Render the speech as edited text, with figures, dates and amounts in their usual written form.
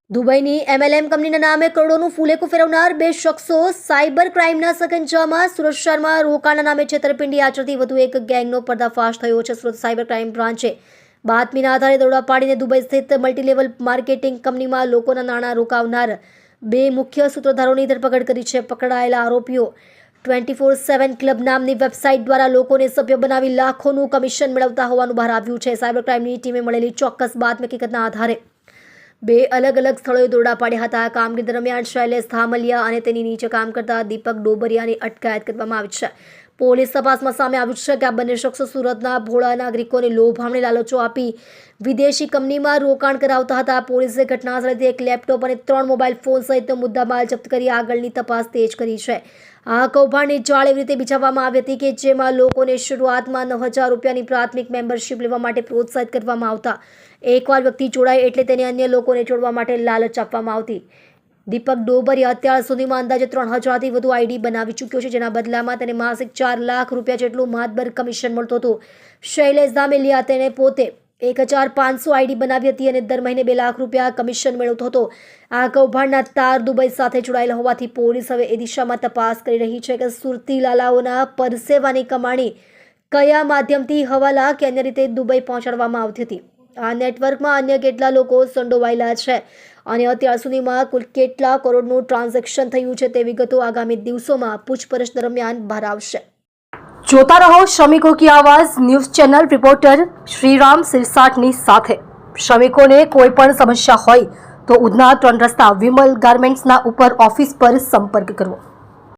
દુબઈની MLM કંપનીના નામે કરોડોનું ફૂલેકું ફેરવનાર બે શખ્સો સાયબર ક્રાઇમના સકંજામાં. સુરત શહેરમાં રોકાણના નામે છેતરપિંડી આચરતી વધુ એક ગેંગનો પર્દાફાશ થયો છે. સુરત સાયબર ક્રાઇમ બ્રાન્ચે બાતમીના આધારે દરોડા પાડીને દુબઈ સ્થિત મલ્ટીલેવલ માર્કેટિંગ કંપનીમાં લોકોના નાણાં રોકાવનાર બે મુખ્ય સૂત્રધારોની ધરપકડ કરી છે. પકડાયેલા આરોપીઓ 24/7 ક્લબ નામની વેબસાઇટ દ્વારા લોકોને સભ્ય બનાવી લાખોનું કમિશન મેળવતા હોવાનું બહાર આવ્યું છે. સાયબર ક્રાઇમની ટીમે મળેલી ચોક્કસ બાતમી હકીકતના આધારે બે અલગ અલગ સ્થળોએ દરોડા પાડ્યા હતા. કામગીરી દરમિયાન શૈલેષ ધામલિયા અને તેની નીચે કામ કરતા દીપક ડોબરિયાની અટકાયત કરવામાં આવી છે. પોલીસ તપાસમાં સામે આવ્યું છે કે આ બંને શખ્સો સુરતના ભોળા નાગરિકોને લોભામણી લાલચો આપી વિદેશી કંપનીમાં રોકાણ કરાવતા હતા. પોલીસે ઘટનાસ્થળેથી એક લેપટોપ અને 3 મોબાઈલ ફોન સહિતનો મુદ્દામાલ જપ્ત કરી આગળની તપાસ તેજ કરી છે. આ કૌભાંડની જાળ એવી રીતે બિછાવવામાં આવી હતી કે જેમાં લોકોને શરૂઆતમાં 9,000 રૂપિયાની પ્રાથમિક મેમ્બરશિપ લેવા માટે પ્રોત્સાહિત કરવામાં આવતા. એકવાર વ્યક્તિ જોડાય એટલે તેને અન્ય લોકોને જોડવા માટે લાલચ આપવામાં આવતી. દીપક ડોબરિયા અત્યાર સુધીમાં અંદાજે 3,000થી વધુ આઈડી બનાવી ચૂક્યો છે, જેના બદલામાં તેને માસિક 4 લાખ રૂપિયા જેટલું માતબર કમિશન મળતું હતું. શૈલેષ ધામેલિયા તેને પોતે 1,500 આઈડી બનાવી હતી અને દર મહિને 2 લાખ રૂપિયા કમિશન મેળવતો હતો. આ કૌભાંડના તાર દુબઈ સાથે જોડાયેલા હોવાથી પોલીસ હવે એ દિશામાં તપાસ કરી રહી છે કે સુરતી લાલાઓના પરસેવાની કમાણી કયા માધ્યમથી હવાલા કે અન્ય રીતે દુબઈ પહોંચાડવામાં આવતી હતી. આ નેટવર્કમાં અન્ય કેટલા લોકો સંડોવાયેલા છે અને અત્યાર સુધીમાં કુલ કેટલા કરોડનું ટ્રાન્ઝેક્શન થયું છે તે વિગતો આગામી દિવસોમાં પૂછપરછ દરમિયાન બહાર આવશે. જોતા રહો શ્રમિકો કી આવાજ ન્યૂઝ ચેનલ. રિપોર્ટર શ્રીરામ સિરસાટની સાથે. શ્રમિકોને કોઈ પણ સમસ્યા હોય તો ઉધના 3 રસ્તા વિમલ ગાર્મેન્ટ્સના ઉપર ઓફિસ પર સંપર્ક કરવો.